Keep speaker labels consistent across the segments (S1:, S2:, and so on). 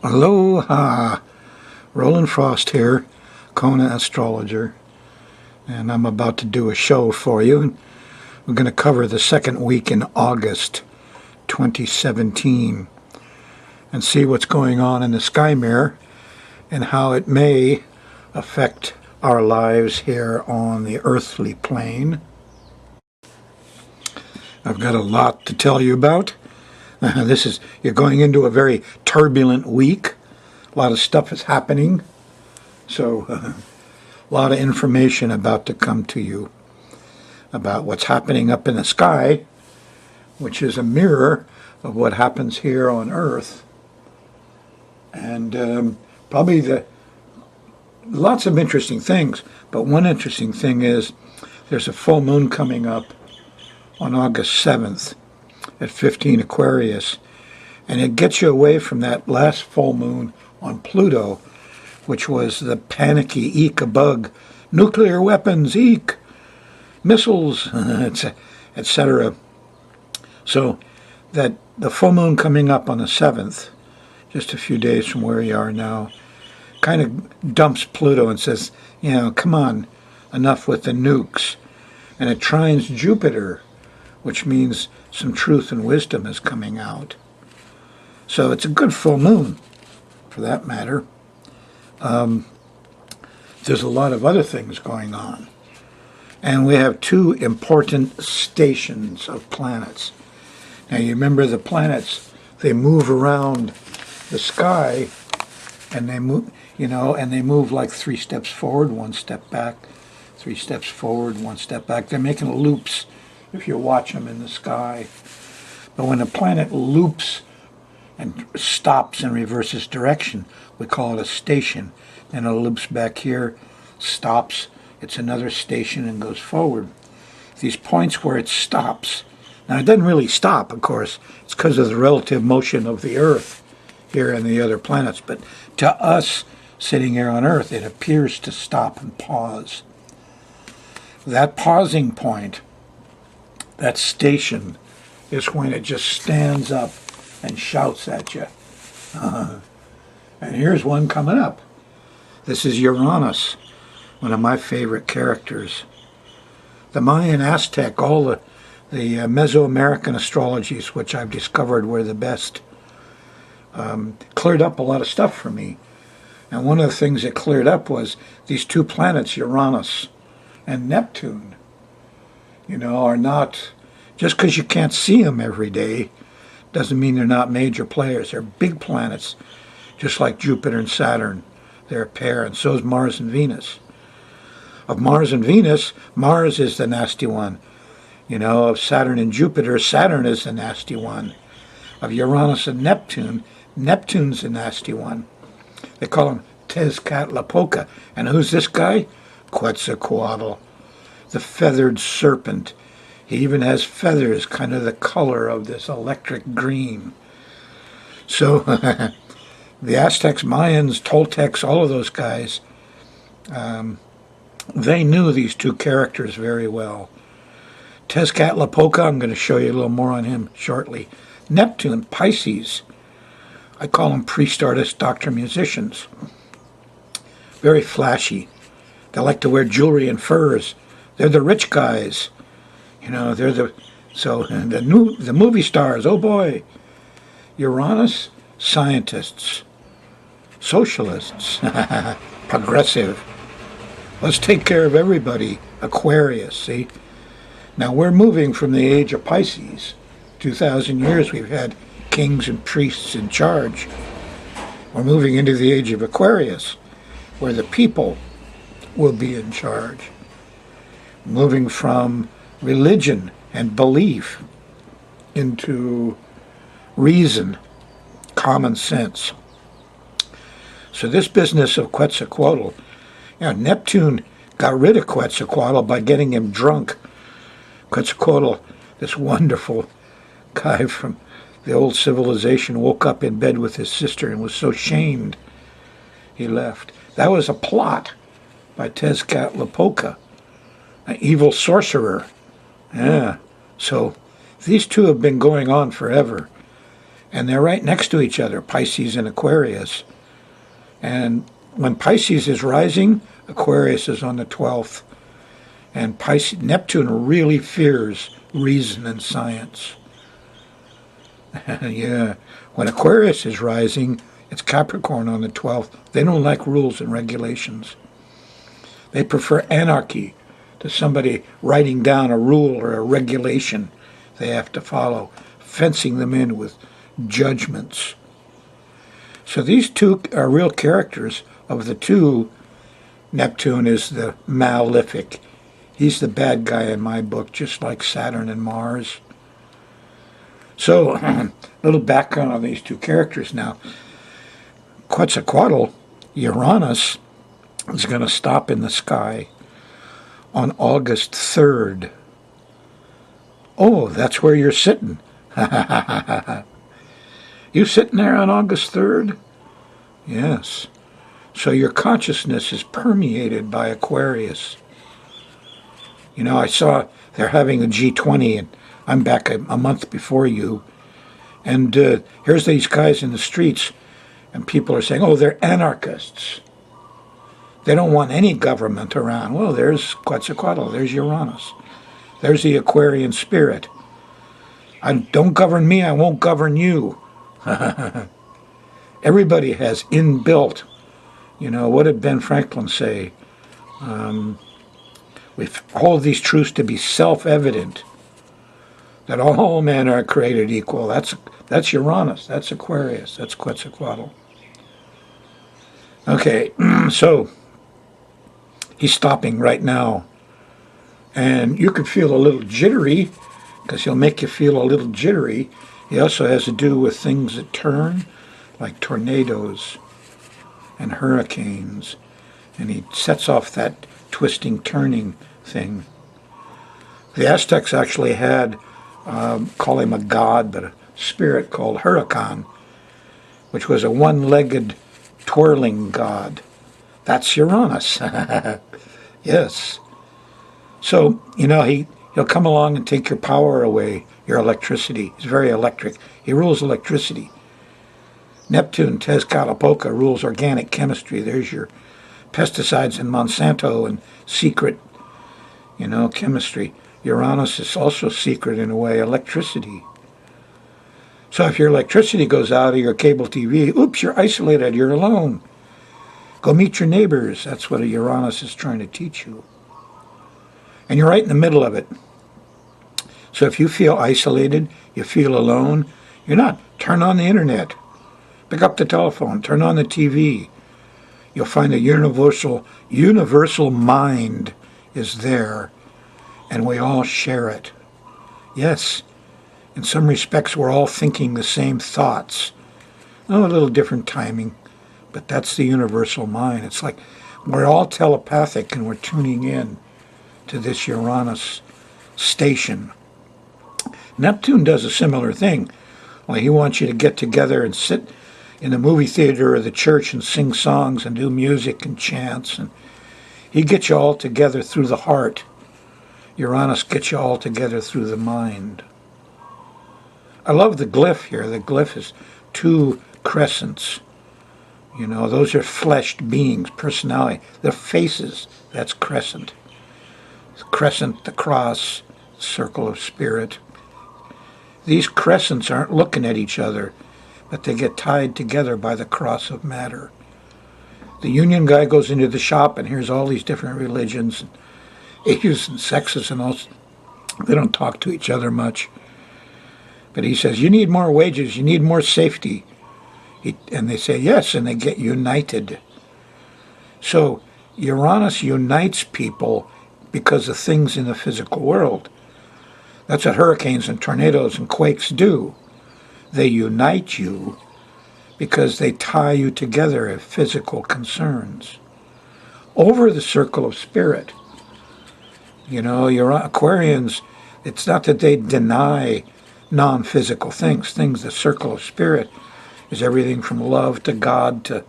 S1: Aloha! Roland Frost here, Kona astrologer, and I'm about to do a show for you. We're going to cover the second week in August 2017 and see what's going on in the sky mirror and how it may affect our lives here on the earthly plane. I've got a lot to tell you about. You're going into a very turbulent week. A lot of stuff is happening. So a lot of information about to come to you about what's happening up in the sky, which is a mirror of what happens here on Earth. And lots of interesting things. But one interesting thing is there's a full moon coming up on August 7th. At 15 Aquarius, and it gets you away from that last full moon on Pluto, which was the panicky eek a bug, nuclear weapons, eek, missiles, etc. So that the full moon coming up on the 7th, just a few days from where we are now, kind of dumps Pluto and says, come on, enough with the nukes. And it trines Jupiter, which means some truth and wisdom is coming out. So it's a good full moon, for that matter. There's a lot of other things going on. And we have two important stations of planets. Now you remember the planets, they move around the sky, and they move, and they move like 3 steps forward, 1 step back, 3 steps forward, 1 step back. They're making loops if you watch them in the sky. But when a planet loops and stops and reverses direction, we call it a station. Then it loops back here, stops, it's another station, and goes forward. These points where it stops, now it doesn't really stop, of course, it's because of the relative motion of the Earth here and the other planets, but to us sitting here on Earth, it appears to stop and pause. That pausing point, that station, is when it just stands up and shouts at you. And here's one coming up. This is Uranus, one of my favorite characters. The Mayan, Aztec, all the Mesoamerican astrologies, which I've discovered were the best, cleared up a lot of stuff for me. And one of the things that cleared up was these two planets, Uranus and Neptune, are not, just because you can't see them every day doesn't mean they're not major players. They're big planets, just like Jupiter and Saturn. They're a pair, and so is Mars and Venus. Of Mars and Venus, Mars is the nasty one. Of Saturn and Jupiter, Saturn is the nasty one. Of Uranus and Neptune, Neptune's the nasty one. They call him Tezcatlipoca. And who's this guy? Quetzalcoatl, the feathered serpent. He even has feathers, kind of the color of this electric green. So the Aztecs, Mayans, Toltecs, all of those guys, they knew these two characters very well. Tezcatlipoca, I'm going to show you a little more on him shortly. Neptune, Pisces. I call them priest, artist, doctor, musicians. Very flashy. They like to wear jewelry and furs. They're the rich guys. They're the movie stars, oh boy. Uranus, scientists, socialists, progressive. Let's take care of everybody. Aquarius, see? Now we're moving from the age of Pisces. 2,000 years we've had kings and priests in charge. We're moving into the age of Aquarius, where the people will be in charge. Moving from religion and belief into reason, common sense. So this business of Quetzalcoatl, Neptune got rid of Quetzalcoatl by getting him drunk. Quetzalcoatl, this wonderful guy from the old civilization, woke up in bed with his sister and was so shamed he left. That was a plot by Tezcatlipoca, an evil sorcerer. Yeah, so these two have been going on forever. And they're right next to each other, Pisces and Aquarius. And when Pisces is rising, Aquarius is on the 12th. And Neptune really fears reason and science. Yeah. When Aquarius is rising, it's Capricorn on the 12th. They don't like rules and regulations. They prefer anarchy to somebody writing down a rule or a regulation they have to follow, fencing them in with judgments. So these two are real characters. Of the two, Neptune is the malefic. He's the bad guy in my book, just like Saturn and Mars. So, a little background on these two characters now. Quetzalcoatl, Uranus, is going to stop in the sky on August 3rd. Oh, that's where you're sitting. You sitting there on August 3rd? Yes. So your consciousness is permeated by Aquarius. You know, I saw they're having a G20, and I'm back a month before you. And here's these guys in the streets, and people are saying, oh, they're anarchists. They don't want any government around. Well, there's Quetzalcoatl, there's Uranus. There's the Aquarian spirit. Don't govern me, I won't govern you. Everybody has inbuilt, you know, what did Ben Franklin say? We hold these truths to be self-evident, that all men are created equal. That's Uranus, that's Aquarius, that's Quetzalcoatl. Okay, so he's stopping right now. And you could feel a little jittery, because he'll make you feel a little jittery. He also has to do with things that turn, like tornadoes and hurricanes. And he sets off that twisting, turning thing. The Aztecs actually had, call him a god, but a spirit called Huracan, which was a one-legged twirling god. That's Uranus. Yes. So, you know, he'll come along and take your power away, your electricity. He's very electric. He rules electricity. Neptune, Tezcatlipoca, rules organic chemistry. There's your pesticides and Monsanto and secret, you know, chemistry. Uranus is also secret in a way, electricity. So if your electricity goes out of your cable TV, oops, you're isolated, you're alone. Go meet your neighbors. That's what a Uranus is trying to teach you. And you're right in the middle of it. So if you feel isolated, you feel alone, you're not. Turn on the internet. Pick up the telephone. Turn on the TV. You'll find a universal mind is there, and we all share it. Yes, in some respects, we're all thinking the same thoughts. Oh, a little different timing, but that's the universal mind. It's like we're all telepathic, and we're tuning in to this Uranus station. Neptune does a similar thing. Well, he wants you to get together and sit in the movie theater or the church and sing songs and do music and chants. And he gets you all together through the heart. Uranus gets you all together through the mind. I love the glyph here. The glyph is two crescents. You know, those are fleshed beings, personality. They're faces. That's crescent. Crescent, the cross, circle of spirit. These crescents aren't looking at each other, but they get tied together by the cross of matter. The union guy goes into the shop and here's all these different religions, and ages and sexes and all. They don't talk to each other much. But he says, you need more wages, you need more safety. And they say, yes, and they get united. So Uranus unites people because of things in the physical world. That's what hurricanes and tornadoes and quakes do. They unite you because they tie you together as physical concerns. Over the circle of spirit. You know, Aquarians, it's not that they deny non-physical things. The circle of spirit is everything from love to God to,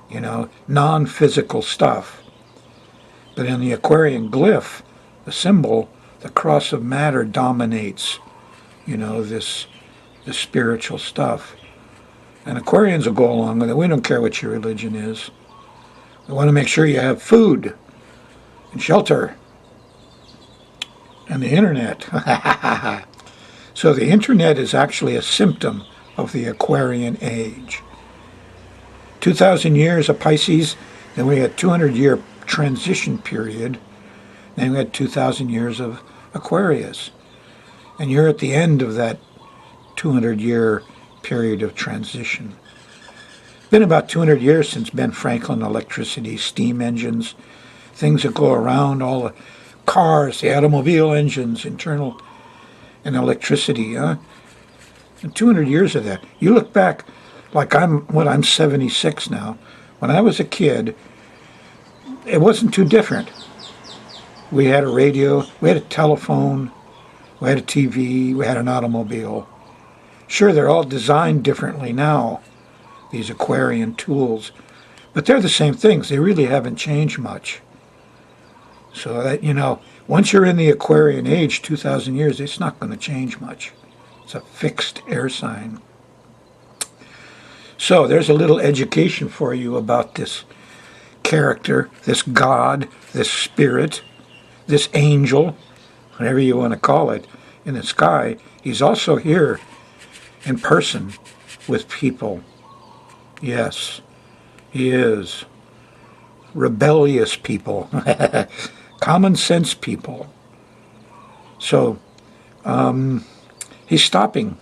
S1: you know, non-physical stuff. But in the Aquarian glyph, the symbol, the cross of matter dominates, you know, the spiritual stuff. And Aquarians will go along with it. We don't care what your religion is. We want to make sure you have food and shelter and the internet. So the internet is actually a symptom of the Aquarian age. 2,000 years of Pisces, then we had 200-year transition period, then we had 2,000 years of Aquarius. And you're at the end of that 200-year period of transition. Been about 200 years since Ben Franklin, electricity, steam engines, things that go around, all the cars, the automobile engines, internal, and electricity, huh? And 200 years of that. You look back, like I'm 76 now. When I was a kid, it wasn't too different. We had a radio, we had a telephone, we had a TV, we had an automobile. Sure, they're all designed differently now, these Aquarian tools, but they're the same things. They really haven't changed much. So that, once you're in the Aquarian age, 2,000 years, it's not going to change much. It's a fixed air sign. So there's a little education for you about this character, this God, this spirit, this angel, whatever you want to call it, in the sky. He's also here in person with people. Yes, he is. Rebellious people. Common sense people. So, he's stopping.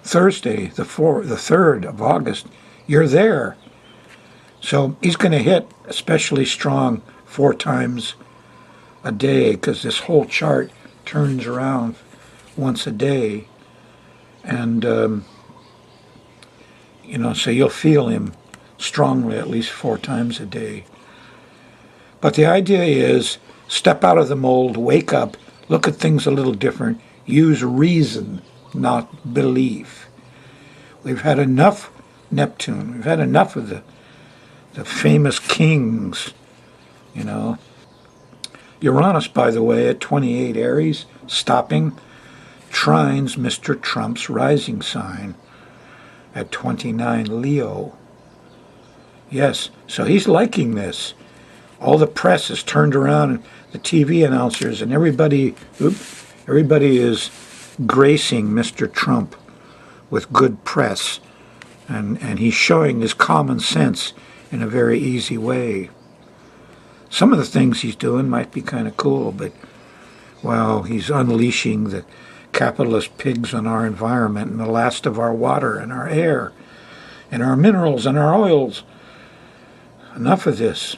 S1: Thursday, the 3rd of August. You're there. So he's going to hit especially strong 4 times a day, because this whole chart turns around once a day. And, so you'll feel him strongly at least 4 times a day. But the idea is step out of the mold, wake up, look at things a little different, use reason, not belief. We've had enough Neptune. We've had enough of the famous kings, Uranus, by the way, at 28 Aries, stopping, trines Mr. Trump's rising sign at 29 Leo. Yes, so he's liking this. All the press is turned around, and the TV announcers and everybody is gracing Mr. Trump with good press, and he's showing his common sense in a very easy way. Some of the things he's doing might be kind of cool, but, well, he's unleashing the capitalist pigs on our environment and the last of our water and our air and our minerals and our oils. Enough of this.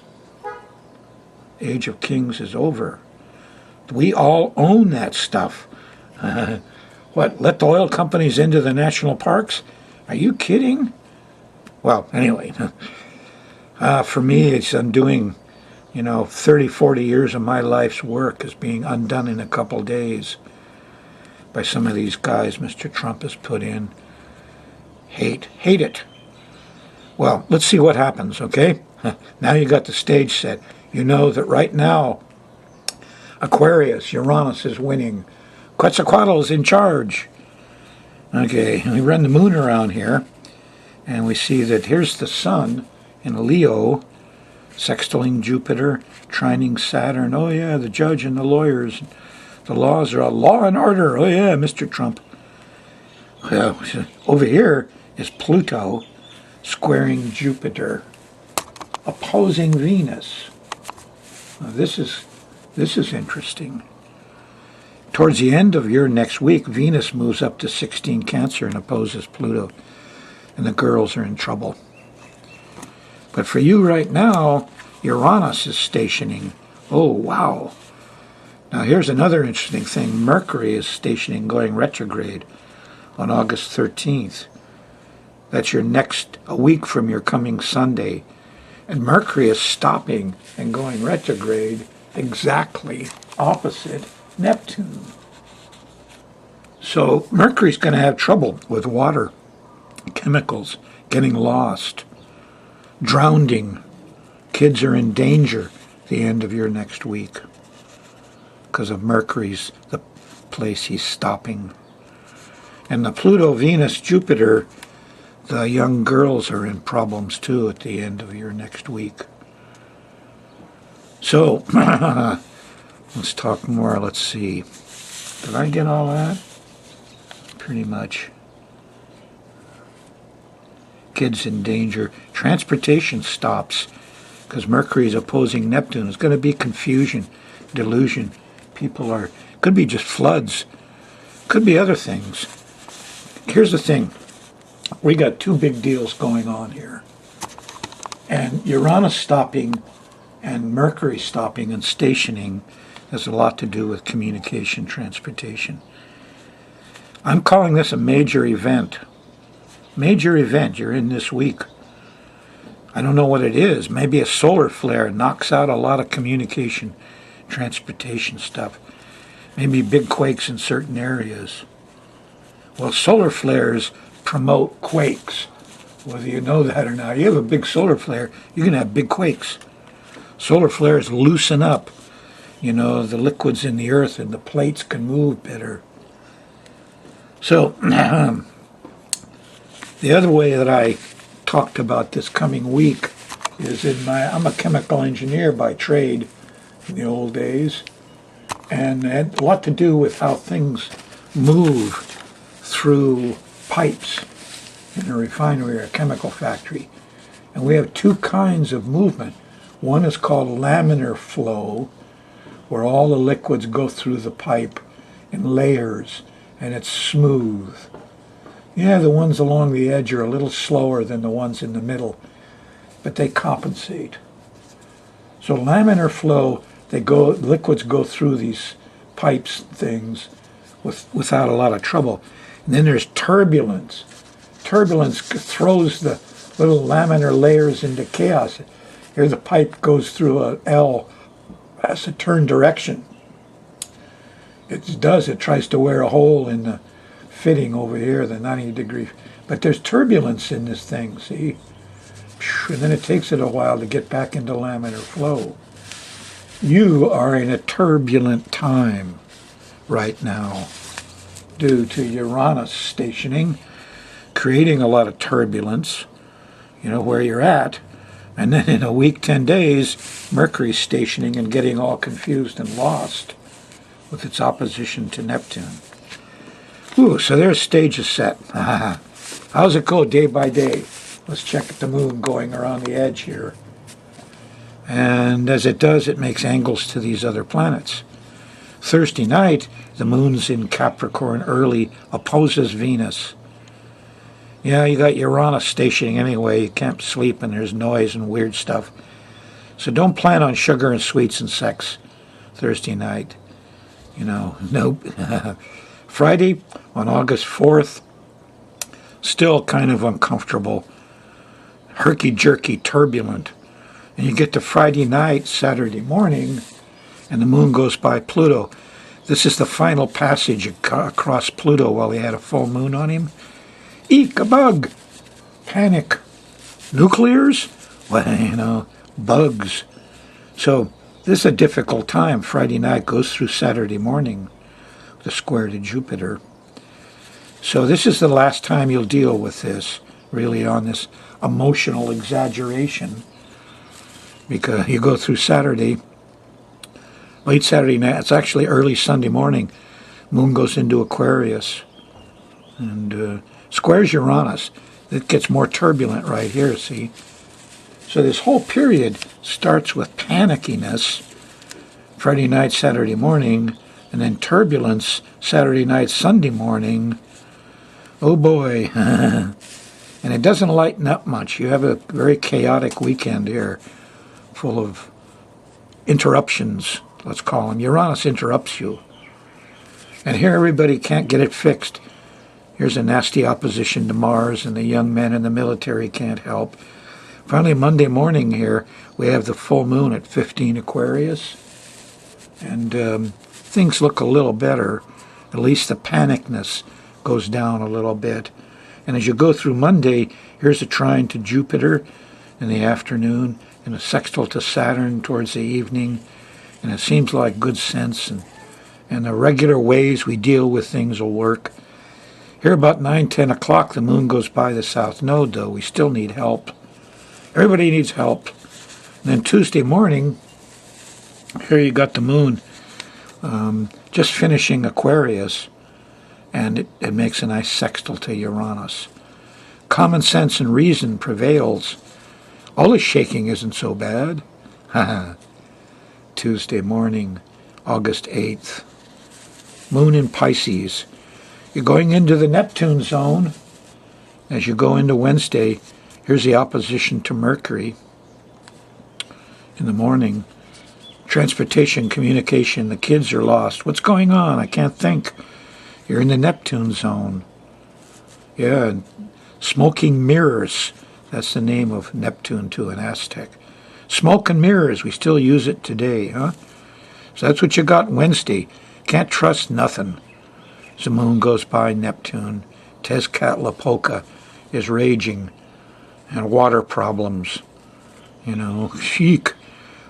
S1: Age of Kings is over. We all own that stuff. What, let the oil companies into the national parks? Are you kidding? Well, anyway, for me, it's undoing, 30, 40 years of my life's work is being undone in a couple days by some of these guys Mr. Trump has put in. Hate it. Well, let's see what happens, okay? Now you got the stage set. You know that right now, Aquarius, Uranus is winning. Quetzalcoatl is in charge. Okay, we run the moon around here, and we see that here's the sun in Leo, sextiling Jupiter, trining Saturn. Oh yeah, the judge and the lawyers. The laws are a law and order. Oh yeah, Mr. Trump. Well, over here is Pluto squaring Jupiter, opposing Venus. Now, this is interesting. Towards the end of your next week, Venus moves up to 16 Cancer and opposes Pluto, and the girls are in trouble. But for you right now, Uranus is stationing. Oh, wow. Now here's another interesting thing. Mercury is stationing, going retrograde on August 13th. That's a week from your coming Sunday. And Mercury is stopping and going retrograde exactly opposite Neptune. So Mercury's going to have trouble with water, chemicals, getting lost, drowning. Kids are in danger at the end of your next week because of Mercury's the place he's stopping. And the Pluto, Venus, Jupiter The young girls are in problems too at the end of your next week. So, let's talk more. Let's see. Did I get all that? Pretty much. Kids in danger. Transportation stops because Mercury is opposing Neptune. There's going to be confusion, delusion. People are, could be just floods. Could be other things. Here's the thing. We got two big deals going on here. And Uranus stopping and Mercury stopping and stationing has a lot to do with communication, transportation. I'm calling this a major event. Major event you're in this week. I don't know what it is. Maybe a solar flare knocks out a lot of communication, transportation stuff. Maybe big quakes in certain areas. Well, solar flares promote quakes, whether you know that or not. You have a big solar flare, you can have big quakes. Solar flares loosen up, the liquids in the earth, and the plates can move better. So, the other way that I talked about this coming week is I'm a chemical engineer by trade in the old days, and it had a lot to do with how things move through pipes in a refinery or a chemical factory. And we have two kinds of movement. One is called laminar flow, where all the liquids go through the pipe in layers, and it's smooth. Yeah, the ones along the edge are a little slower than the ones in the middle, but they compensate. So laminar flow, liquids go through these pipes things without a lot of trouble. And then there's turbulence. Turbulence throws the little laminar layers into chaos. Here the pipe goes through a L, has to turn direction. It tries to wear a hole in the fitting over here, the 90 degree. But there's turbulence in this thing, see? And then it takes it a while to get back into laminar flow. You are in a turbulent time right now due to Uranus stationing, creating a lot of turbulence, where you're at. And then in a week, 10 days, Mercury's stationing and getting all confused and lost with its opposition to Neptune. Ooh, so there's stages set. How's it go day by day? Let's check the moon going around the edge here. And as it does, it makes angles to these other planets. Thursday night, the moon's in Capricorn early, opposes Venus. Yeah, you got Uranus stationing anyway. You can't sleep and there's noise and weird stuff. So don't plan on sugar and sweets and sex Thursday night. Nope. Friday, on August 4th, still kind of uncomfortable, herky-jerky, turbulent. And you get to Friday night, Saturday morning, and the moon goes by Pluto. This is the final passage across Pluto while he had a full moon on him. Eek, a bug! Panic. Nuclears? Well, bugs. So this is a difficult time. Friday night goes through Saturday morning, the square to Jupiter. So this is the last time you'll deal with this, really, on this emotional exaggeration, because you go through Saturday, late Saturday night, it's actually early Sunday morning, moon goes into Aquarius, and squares Uranus. It gets more turbulent right here, see? So this whole period starts with panickiness, Friday night, Saturday morning, and then turbulence, Saturday night, Sunday morning. Oh boy. And it doesn't lighten up much. You have a very chaotic weekend here, full of interruptions, let's call them. Uranus interrupts you. And here everybody can't get it fixed. Here's a nasty opposition to Mars, and the young men in the military can't help. Finally, Monday morning here, we have the full moon at 15 Aquarius. And things look a little better. At least the panicness goes down a little bit. And as you go through Monday, here's a trine to Jupiter in the afternoon and a sextile to Saturn towards the evening. And it seems like good sense and the regular ways we deal with things will work. Here about 9, 10 o'clock, the moon goes by the south node, though. We still need help. Everybody needs help. And then Tuesday morning, here you got the moon just finishing Aquarius, and it makes a nice sextile to Uranus. Common sense and reason prevails. All the shaking isn't so bad. Tuesday morning, August 8th. Moon in Pisces. You're going into the Neptune zone. As you go into Wednesday, here's the opposition to Mercury. In the morning, transportation, communication, the kids are lost. What's going on? I can't think. You're in the Neptune zone. Yeah, smoking mirrors. That's the name of Neptune to an Aztec. Smoke and mirrors, we still use it today, huh? So that's what you got Wednesday. Can't trust nothing. As the moon goes by Neptune, Tezcatlipoca is raging, and water problems. Chic.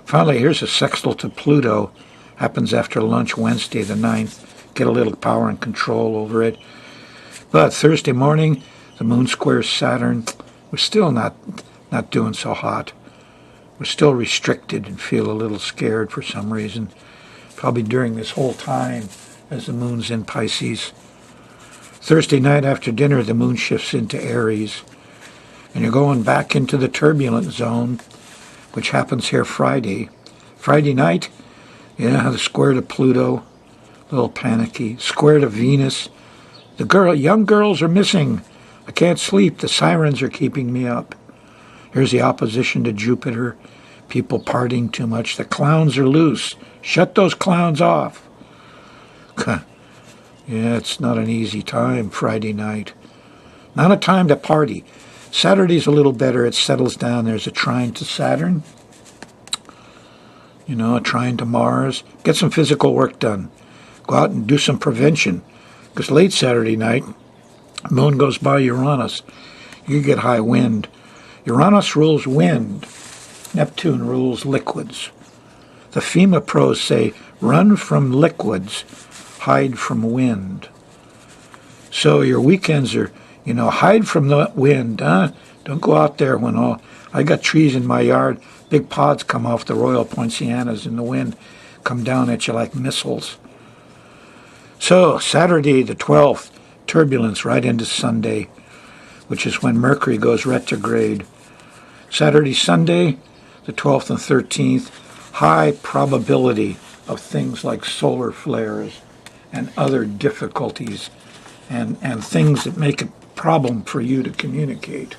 S1: Finally, here's a sextile to Pluto. Happens after lunch Wednesday the 9th. Get a little power and control over it. But Thursday morning, the moon squares Saturn. We're still not doing so hot. We're still restricted and feel a little scared for some reason. Probably during this whole time as the moon's in Pisces. Thursday night after dinner, the moon shifts into Aries. And you're going back into the turbulent zone, which happens here Friday. Friday night, the square to Pluto, a little panicky. Square to Venus. Young girls are missing. I can't sleep. The sirens are keeping me up. Here's the opposition to Jupiter. People partying too much. The clowns are loose. Shut those clowns off. Yeah, it's not an easy time, Friday night. Not a time to party. Saturday's a little better. It settles down. There's a trine to Saturn. A trine to Mars. Get some physical work done. Go out and do some prevention. Because late Saturday night, moon goes by Uranus. You get high wind. Uranus rules wind. Neptune rules liquids. The FEMA pros say, run from liquids, hide from wind. So your weekends are, hide from the wind, huh? Don't go out there when I got trees in my yard, big pods come off the Royal Poincianas in the wind, come down at you like missiles. So Saturday the 12th, turbulence right into Sunday, which is when Mercury goes retrograde. Saturday, Sunday, the 12th and 13th, high probability of things like solar flares and other difficulties and things that make it a problem for you to communicate.